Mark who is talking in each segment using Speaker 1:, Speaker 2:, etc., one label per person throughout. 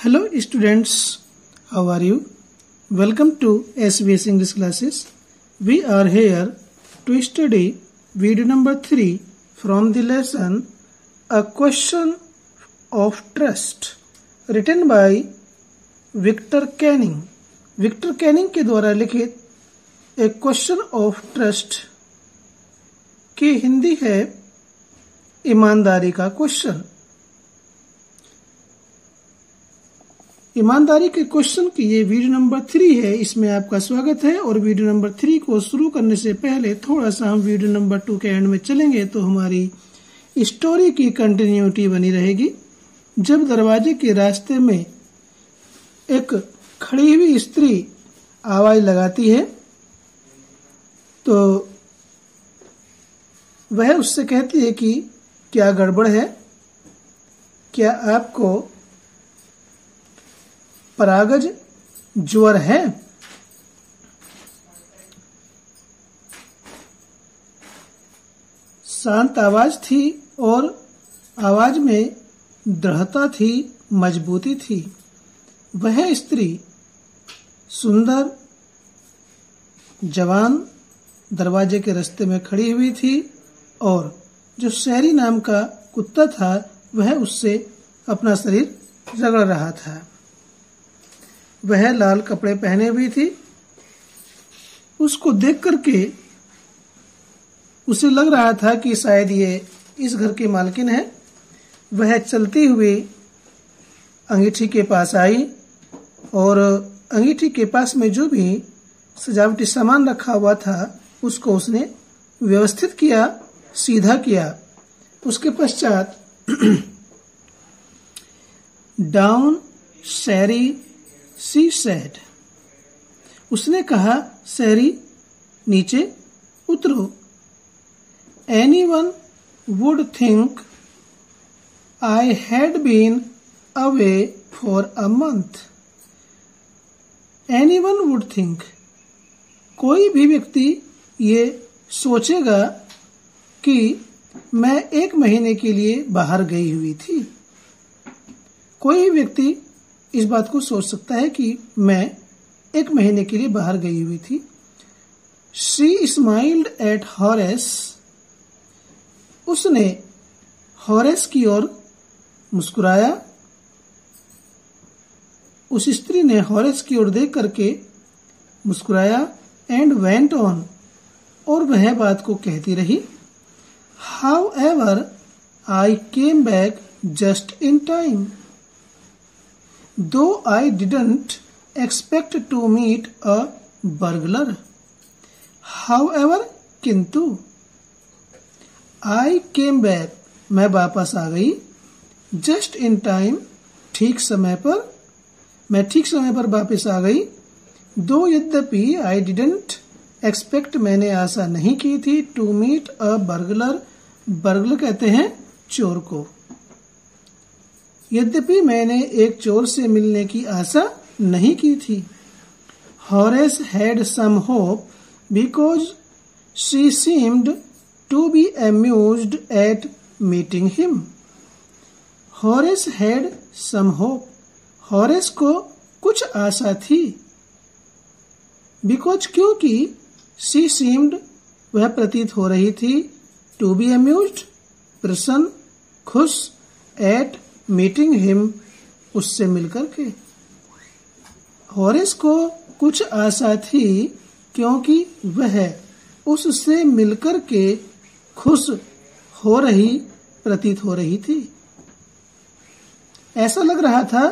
Speaker 1: Hello students, how are you? Welcome to SBS English classes. We are here to study video number 3 from the lesson A Question of Trust written by Victor Canning. Victor Canning के द्वारा लिखित A Question of Trust की हिंदी है ईमानदारी का question. ईमानदारी के question की ये वीडियो नंबर 3 है, इसमें आपका स्वागत है। और वीडियो नंबर 3 को शुरू करने से पहले थोड़ा सा हम वीडियो नंबर 2 के एंड में चलेंगे तो हमारी स्टोरी की कंटिन्यूटी बनी रहेगी। जब दरवाजे के रास्ते में एक खड़ी हुई स्त्री आवाज लगाती है तो वह उससे कहती है कि क्या गड़बड़ है, क्या आपको परागज ज्वर है? शांत आवाज थी और आवाज में दृढ़ता थी, मजबूती थी। वह स्त्री सुंदर जवान दरवाजे के रास्ते में खड़ी हुई थी और जो शहरी नाम का कुत्ता था वह उससे अपना शरीर रगड़ रहा था। वह लाल कपड़े पहने हुई थी। उसको देख करके उसे लग रहा था कि शायद ये इस घर की मालकिन है। वह चलती हुई अंगीठी के पास आई और अंगीठी के पास में जो भी सजावटी सामान रखा हुआ था उसको उसने व्यवस्थित किया, सीधा किया। उसके पश्चात डाउन सैरी शी सेड, उसने कहा, सैरी नीचे उतरो। Anyone would think I had been away for a month. Anyone would think, कोई भी व्यक्ति ये सोचेगा कि मैं 1 महीने के लिए बाहर गई हुई थी। कोई व्यक्ति इस बात को सोच सकता है कि मैं 1 महीने के लिए बाहर गई हुई थी। शी स्माइल्ड एट हॉरेस, उसने हॉरेस की ओर मुस्कुराया। उस स्त्री ने हॉरेस की ओर देख करके मुस्कुराया। एंड वेंट ऑन, और वह बात को कहती रही। However I came back just in time, though I didn't expect to meet a burglar. However, किंतु I came back, मैं वापस आ गई। Just in time, ठीक समय पर, मैं ठीक समय पर वापस आ गई। Though यद्यपि I didn't expect, मैंने आशा नहीं की थी, to meet a burglar, burglar कहते हैं चोर को। यद्यपि मैंने एक चोर से मिलने की आशा नहीं की थी। Horace had some hope because she seemed to be amused at meeting him. Horace had some hope, Horace को कुछ आशा थी। बिकॉज क्योंकि शी सीम्ड, वह प्रतीत हो रही थी, टू बी अम्यूज्ड प्रसन्न, खुश, एट मीटिंग हिम, उससे मिलकर के। हॉरेस को कुछ आशा थी क्योंकि वह उससे मिलकर के खुश हो रही प्रतीत हो रही थी। ऐसा लग रहा था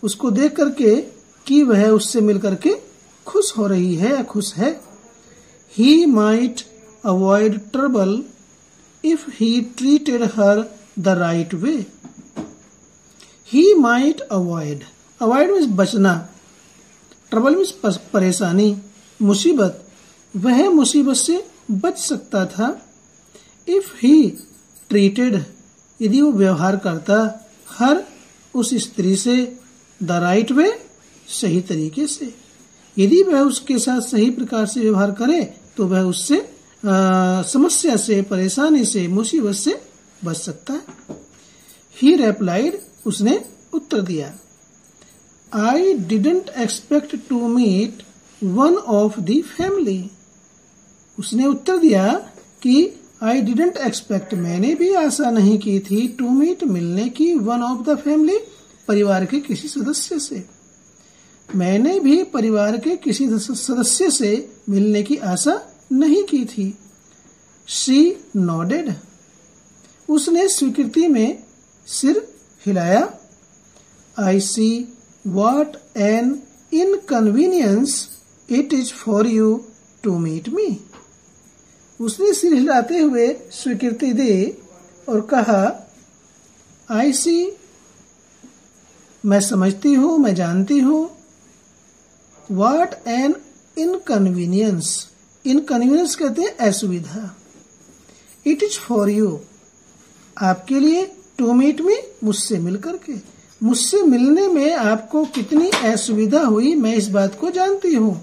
Speaker 1: उसको देख करके कि वह उससे मिलकर के खुश हो रही है, खुश है। He might avoid trouble if he treated her the right way. He might avoid, avoid means बचना, trouble means परेशानी, मुसीबत, वह मुसीबत से बच सकता था। If he treated, यदि वो व्यवहार करता, हर उस स्त्री से, the right way, सही तरीके से, यदि वह उसके साथ सही प्रकार से व्यवहार करे तो वह उससे समस्या से, परेशानी से, मुसीबत से बच सकता है। He replied, उसने उत्तर दिया। I didn't expect to meet one of the family. उसने उत्तर दिया कि I didn't expect, मैंने भी आशा नहीं की थी, to meet, मिलने की, one of the family, परिवार के किसी सदस्य से। मैंने भी परिवार के किसी सदस्य से मिलने की आशा नहीं की थी। She nodded. उसने स्वीकृति में सिर हिलाया। I see what an inconvenience it is for you to meet me. उसने सिर हिलाते हुए स्वीकृति दी और कहा, I see, मैं समझती हूँ, मैं जानती हूँ, what an inconvenience, inconvenience कहते हैं असुविधा, it is for you, आपके लिए, to meet me, मुझसे मिलकर के, मुझसे मिलने में आपको कितनी असुविधा हुई, मैं इस बात को जानती हूँ।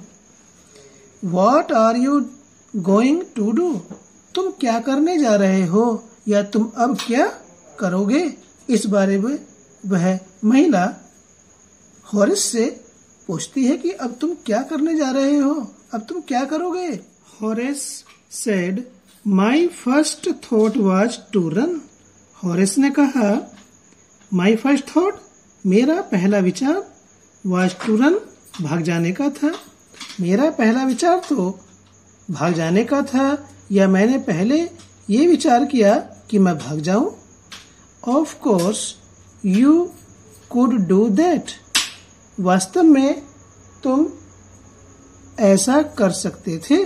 Speaker 1: What are you going to do? तुम क्या करने जा रहे हो या तुम अब क्या करोगे? इस बारे में वह महिला हॉरेस से पूछती है कि अब तुम क्या करने जा रहे हो, अब तुम क्या करोगे? Horace said, My first thought was to run. Horace ने कहा, My first thought, मेरा पहला विचार, was to run, भाग जाने का था। मेरा पहला विचार तो भाग जाने का था, या मैंने पहले ये विचार किया कि मैं भाग जाऊं। Of course, you could do that. वास्तव में तुम ऐसा कर सकते थे,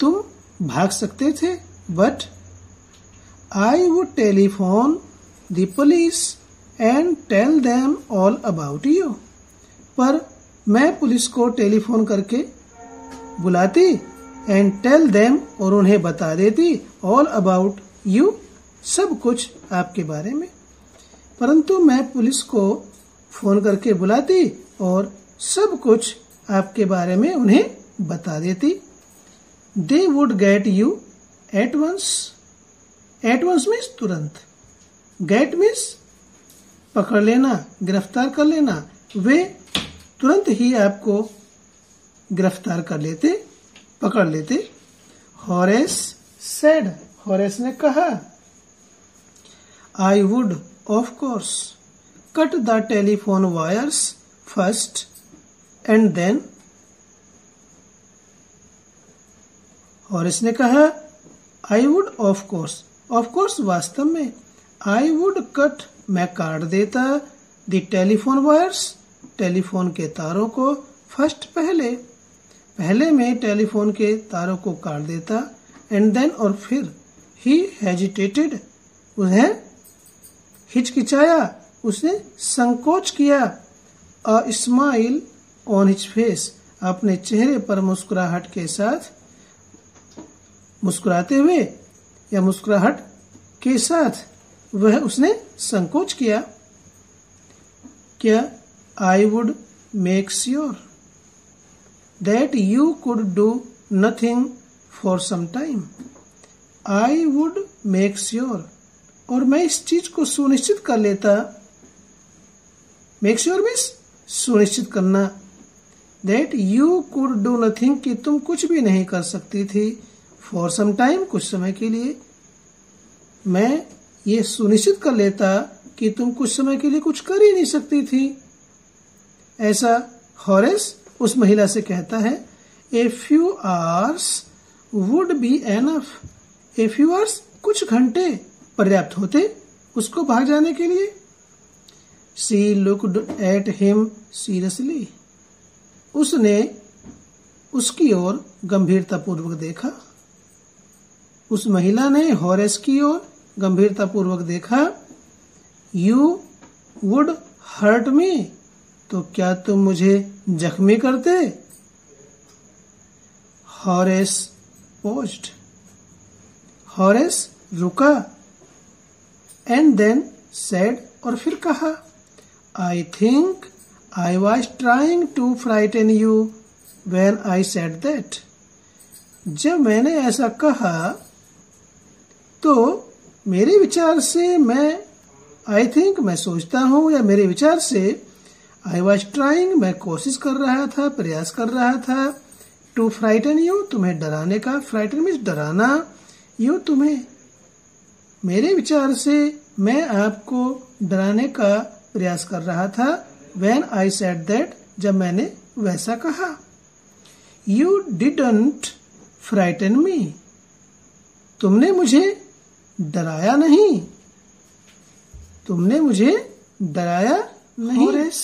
Speaker 1: तुम भाग सकते थे, but I would telephone the police and tell them all about you. पर मैं पुलिस को टेलीफोन करके बुलाती and tell them, और उन्हें बता देती, all about you, सब कुछ आपके बारे में। परंतु मैं पुलिस को फोन करके बुलाती और सब कुछ आपके बारे में उन्हें बता देती। They would get you at once. At once means तुरंत। Get means पकड़ लेना, गिरफ्तार कर लेना। वे तुरंत ही आपको गिरफ्तार कर लेते, पकड़ लेते। हॉरेस said, हॉरेस ने कहा, I would, of course, cut the telephone wires first and then. Horace ने कहा, I would, of course वास्तव में, I would cut, मैं काट देता, the telephone wires, टेलीफोन के तारों को, फर्स्ट पहले मैं टेलीफोन के तारों को काट देता, एंड देन, और फिर, ही हेजिटेटेड, उन्हें हिचकिचाया, उसने संकोच किया, a smile on his face, अपने चेहरे पर मुस्कुराहट के साथ, मुस्कुराते हुए या मुस्कुराहट के साथ वह उसने संकोच किया। क्या I would make sure that you could do nothing for some time. I would make sure, और मैं इस चीज को सुनिश्चित कर लेता, make sure means सुनिश्चित करना, that you could do nothing, कि तुम कुछ भी नहीं कर सकती थी, for some time, कुछ समय के लिए। मैं ये सुनिश्चित कर लेता कि तुम कुछ समय के लिए कुछ कर ही नहीं सकती थी। ऐसा हॉरेस उस महिला से कहता है। A few hours would be enough. A few hours, कुछ घंटे पर्याप्त होते उसको भाग जाने के लिए। She looked at him seriously. उसने उसकी ओर गंभीरतापूर्वक देखा। उस महिला ने हॉरेस की ओर गंभीरतापूर्वक देखा। You would hurt me. तो क्या तुम मुझे जख्मी करते? Horace paused. हॉरेस रुका, एंड देन said, और फिर कहा, I think I was trying to frighten you when I said that. जब मैंने ऐसा कहा तो मेरे विचार से मैं, I think, मैं सोचता हूं, या मेरे विचार से आई वॉज ट्राइंग, मैं कोशिश कर रहा था, प्रयास कर रहा था। टू फ्राइटन यू, तुम्हें डराने का। फ्राइटन मीन्स डराना। यू, तुम्हें। मेरे विचार से मैं आपको डराने का प्रयास कर रहा था। When I said that, जब मैंने वैसा कहा। You didn't frighten me, तुमने मुझे डराया नहीं। तुमने मुझे डराया नहीं। Horace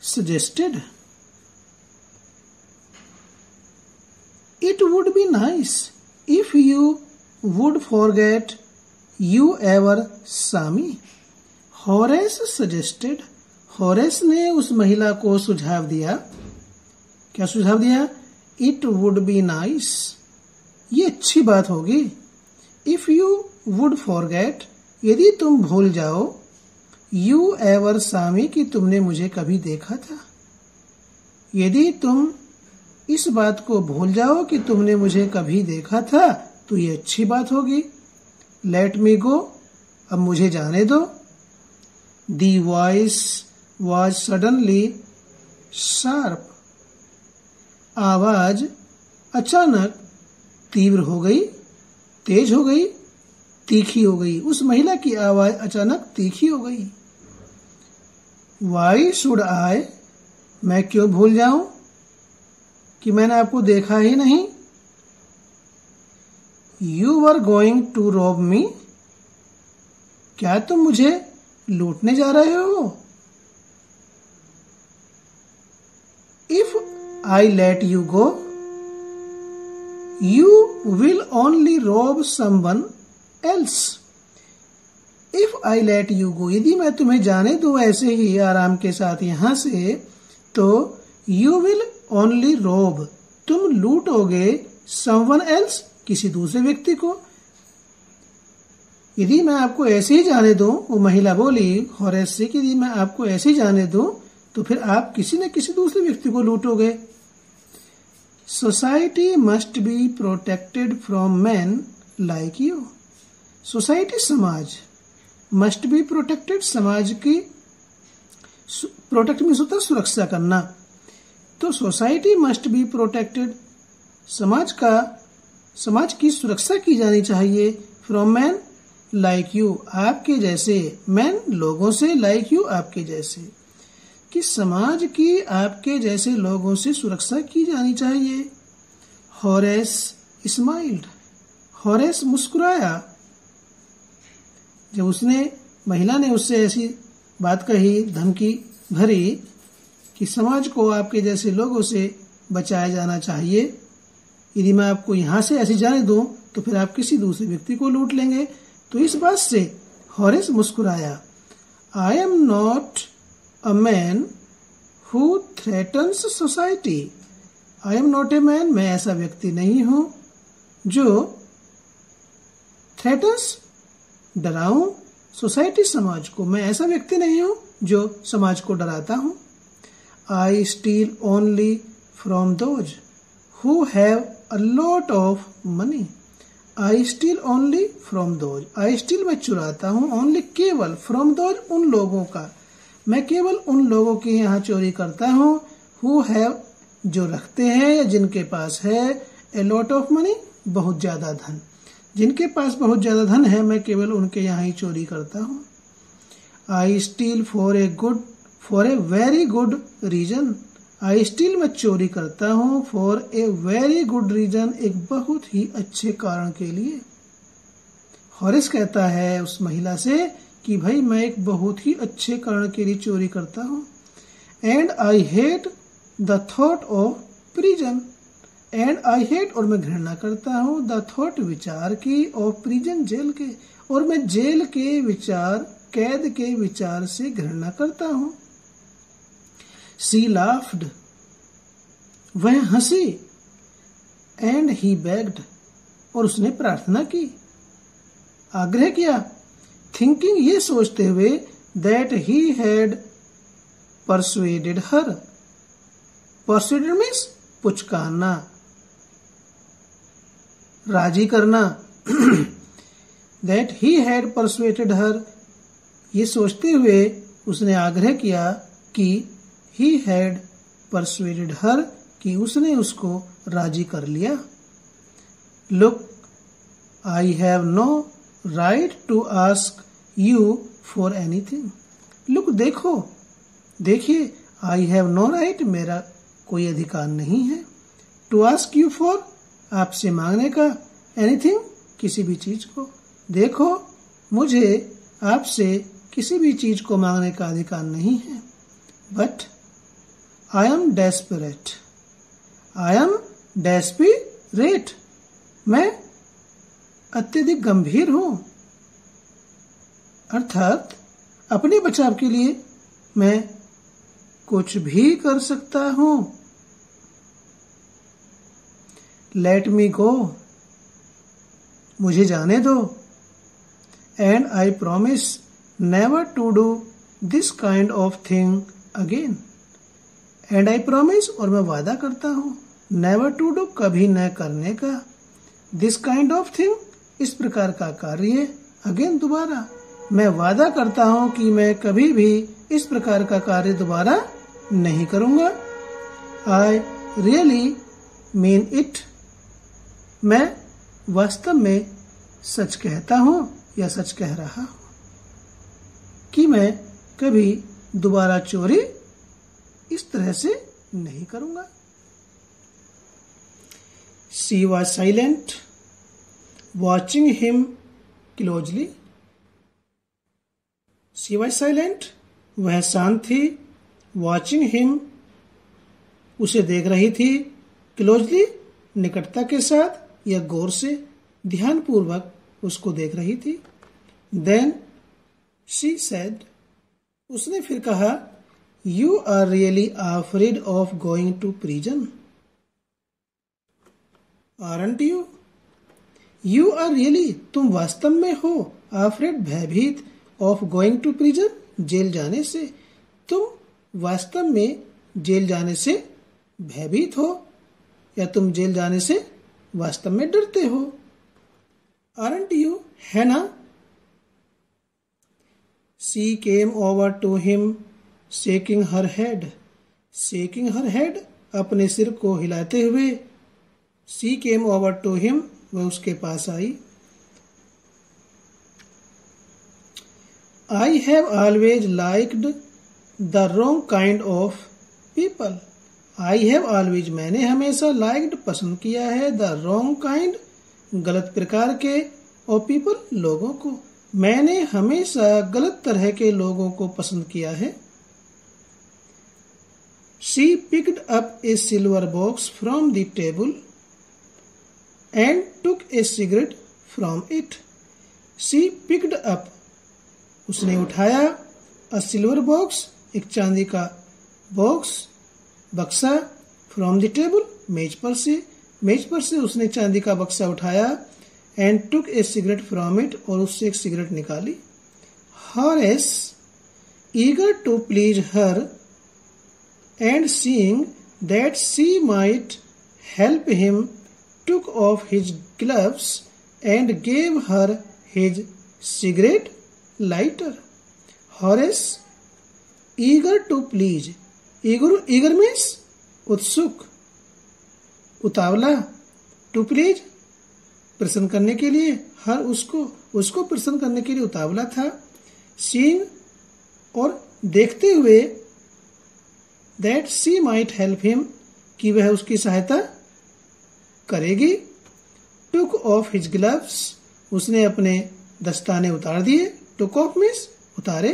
Speaker 1: suggested, it would be nice if you would forget you ever saw me. Horace suggested, Horace ने उस महिला को सुझाव दिया। क्या सुझाव दिया? It would be nice, ये अच्छी बात होगी। If you would forget, यदि तुम भूल जाओ। You ever saw me, कि तुमने मुझे कभी देखा था। यदि तुम इस बात को भूल जाओ कि तुमने मुझे कभी देखा था, तो ये अच्छी बात होगी। Let me go, अब मुझे जाने दो। The voice was suddenly sharp, आवाज अचानक तीव्र हो गई, तेज हो गई, तीखी हो गई। उस महिला की आवाज अचानक तीखी हो गई। Why should I, मैं क्यों भूल जाऊं कि मैंने आपको देखा ही नहीं। You were going to rob me, क्या तुम मुझे लूटने जा रहे हो। If I let you go, you will only rob someone else. If I let you go, यदि मैं तुम्हें जाने दूं ऐसे ही आराम के साथ यहां से, तो you will only rob, तुम लूटोगे someone else, किसी दूसरे व्यक्ति को। यदि मैं आपको ऐसे ही जाने दूं, वो महिला बोली होरेस से कि यदि मैं आपको ऐसे ही जाने दूं, तो फिर आप किसी न किसी दूसरे व्यक्ति को लूटोगे। Society must be protected from man like you. Society, समाज, मस्ट बी प्रोटेक्टेड, समाज की प्रोटेक्ट मीन्स होता है सुरक्षा करना। तो सोसाइटी मस्ट बी प्रोटेक्टेड, समाज की सुरक्षा की जानी चाहिए। फ्रॉम मैन लाइक यू, आपके जैसे। मैन, लोगों से। लाइक यू, आपके जैसे। कि समाज की आपके जैसे लोगों से सुरक्षा की जानी चाहिए। होरेस स्माइल्ड, होरेस मुस्कुराया। जब महिला ने उससे ऐसी बात कही, धमकी भरी कि समाज को आपके जैसे लोगों से बचाया जाना चाहिए। यदि मैं आपको यहां से ऐसे जाने दूं, तो फिर आप किसी दूसरे व्यक्ति को लूट लेंगे। तो इस बात से होरेस मुस्कुराया। I am not a man who threatens society. I am not a man, मैं ऐसा व्यक्ति नहीं हूं जो थ्रेटन्स, डराऊं, सोसाइटी, समाज को। मैं ऐसा व्यक्ति नहीं हूं जो समाज को डराता हूं। I steal only from those who have a lot of money. I steal only from those, I steal मैं चुराता हूं, ओनली केवल, फ्रॉम दोज उन लोगों का, मैं केवल उन लोगों के यहाँ चोरी करता हूं। हु हैव जो रखते हैं या जिनके पास है, ए लॉट ऑफ मनी बहुत ज्यादा धन, जिनके पास बहुत ज्यादा धन है मैं केवल उनके यहाँ ही चोरी करता हूं। I steal for a very good reason. I steal मैं चोरी करता हूं for a very good reason, एक बहुत ही अच्छे कारण के लिए। होरेस कहता है उस महिला से कि भाई मैं एक बहुत ही अच्छे कारण के लिए चोरी करता हूं। And I hate the thought of prison, and I hate और मैं घृणा करता हूं, द थॉट विचार की, ऑफ प्रिजन जेल के, और मैं जेल के विचार, कैद के विचार से घृणा करता हूं। सी लाफ्ड, वह हंसी। एंड ही बेग्ड, और उसने प्रार्थना की, आग्रह किया। थिंकिंग, ये सोचते हुए, that he had persuaded her. Persuaded means पुचकारना, राजी करना। That he had persuaded her, ये सोचते हुए उसने आग्रह किया कि he had persuaded her, कि उसने उसको राजी कर लिया। Look, I have no right to ask you for anything. Look, देखो, देखिए, I have no right, मेरा कोई अधिकार नहीं है। To ask you for, आपसे मांगने का, anything, किसी भी चीज को। देखो, मुझे आपसे किसी भी चीज को मांगने का अधिकार नहीं है। But I am desperate. I am desperate. मैं अत्यधिक गंभीर हूं, अर्थात अपने बचाव के लिए मैं कुछ भी कर सकता हूं। Let me go. मुझे जाने दो। And I promise never to do this kind of thing again. And I promise, और मैं वादा करता हूं, never to do, कभी न करने का, this kind of thing, इस प्रकार का कार्य, again, दोबारा। मैं वादा करता हूं कि मैं कभी भी इस प्रकार का कार्य दोबारा नहीं करूंगा। I really mean it. मैं वास्तव में सच कहता हूं या सच कह रहा हूं कि मैं कभी दोबारा चोरी इस तरह से नहीं करूंगा। She was silent, watching him closely. She was silent, वह शांत थी, watching him, उसे देख रही थी, closely, निकटता के साथ या गौर से, ध्यानपूर्वक उसको देख रही थी। Then she said, उसने फिर कहा, You are really afraid of going to prison, aren't you? You are really, तुम वास्तव में हो, afraid, भयभीत, of going to prison, jail जाने से। तुम वास्तव में जेल जाने से भयभीत हो या तुम जेल जाने से वास्तव में डरते हो। Aren't you? है ना? She came over to him, shaking her head. Shaking her head, अपने सिर को हिलाते हुए। She came over to him, वह उसके पास आई। I have always liked the wrong kind of people. I have always, मैंने हमेशा liked, पसंद किया है, the wrong kind, गलत प्रकार के, और पीपल, लोगों को। मैंने हमेशा गलत तरह के लोगों को पसंद किया है। She picked up a silver box from the table and took a cigarette from it. She picked up, उसने उठाया, a silver box, एक चांदी का बॉक्स, बक्सा, from the table, मेज पर से उसने चांदी का बक्सा उठाया, and took a cigarette from it, और उससे एक सिगरेट निकाली। Horace, eager to please her and seeing that she might help him, took off his gloves and gave her his cigarette lighter. Horace, eager to please, eager means उत्सुक, उतावला, to please, प्रसन्न करने के लिए, हर उसको प्रसन्न करने के लिए उतावला था। सीइंग, और देखते हुए, that she might help him, कि वह उसकी सहायता करेगी। took off his gloves, उसने अपने दस्ताने उतार दिए। took off means उतारे,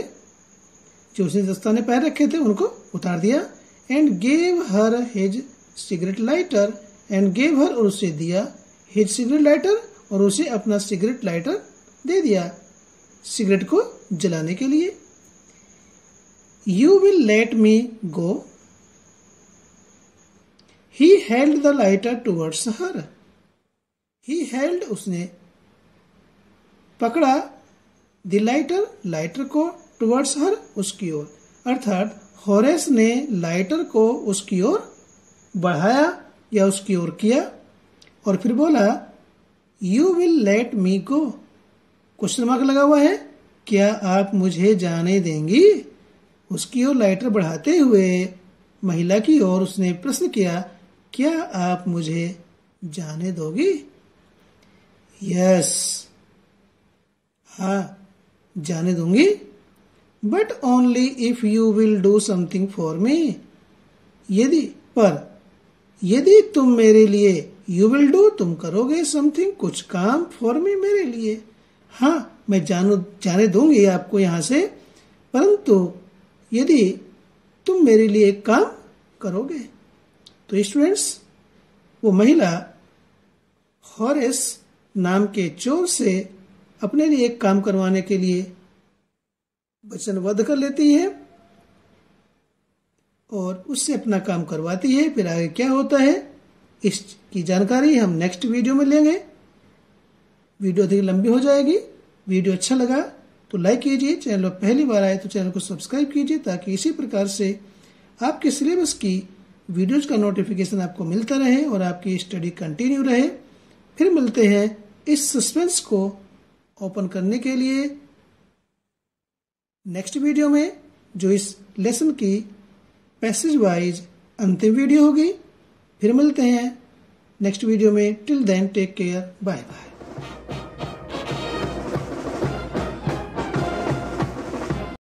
Speaker 1: जो उसने दस्ताने पहन रखे थे उनको उतार दिया। and gave her his cigarette lighter, and gave her, और उसे दिया, his cigarette lighter, और उसे अपना सिगरेट लाइटर दे दिया सिगरेट को जलाने के लिए। You will let me go. He held the lighter towards her. He held, उसने पकड़ा, the lighter, लाइटर को, towards her, उसकी ओर, अर्थात होरेस ने लाइटर को उसकी ओर बढ़ाया या उसकी ओर किया और फिर बोला, You will let me go. Question mark लगा हुआ है, क्या आप मुझे जाने देंगी? उसकी ओर लाइटर बढ़ाते हुए महिला की ओर उसने प्रश्न किया, क्या आप मुझे जाने दोगी? यस, हाँ, जाने दूंगी, but only if you will do something for me. यदि तुम मेरे लिए, यू विल डू, तुम करोगे, समथिंग, कुछ काम, फॉर मी, मेरे लिए। हाँ, मैं जाने दूंगी आपको यहां से, परंतु यदि तुम मेरे लिए एक काम करोगे। तो स्टूडेंट्स, वो महिला हॉरेस नाम के चोर से अपने लिए एक काम करवाने के लिए वचनबद्ध कर लेती है और उससे अपना काम करवाती है। फिर आगे क्या होता है इसकी जानकारी हम नेक्स्ट वीडियो में लेंगे। वीडियो अधिक लंबी हो जाएगी। वीडियो अच्छा लगा तो लाइक कीजिए, चैनल पर पहली बार आए तो चैनल को सब्सक्राइब कीजिए, ताकि इसी प्रकार से आपके सिलेबस की वीडियोज का नोटिफिकेशन आपको मिलता रहे और आपकी स्टडी कंटिन्यू रहे। फिर मिलते हैं इस सस्पेंस को ओपन करने के लिए नेक्स्ट वीडियो में, जो इस लेसन की पैसेज वाइज अंतिम वीडियो होगी। फिर मिलते हैं नेक्स्ट वीडियो में। Till then take care, bye bye.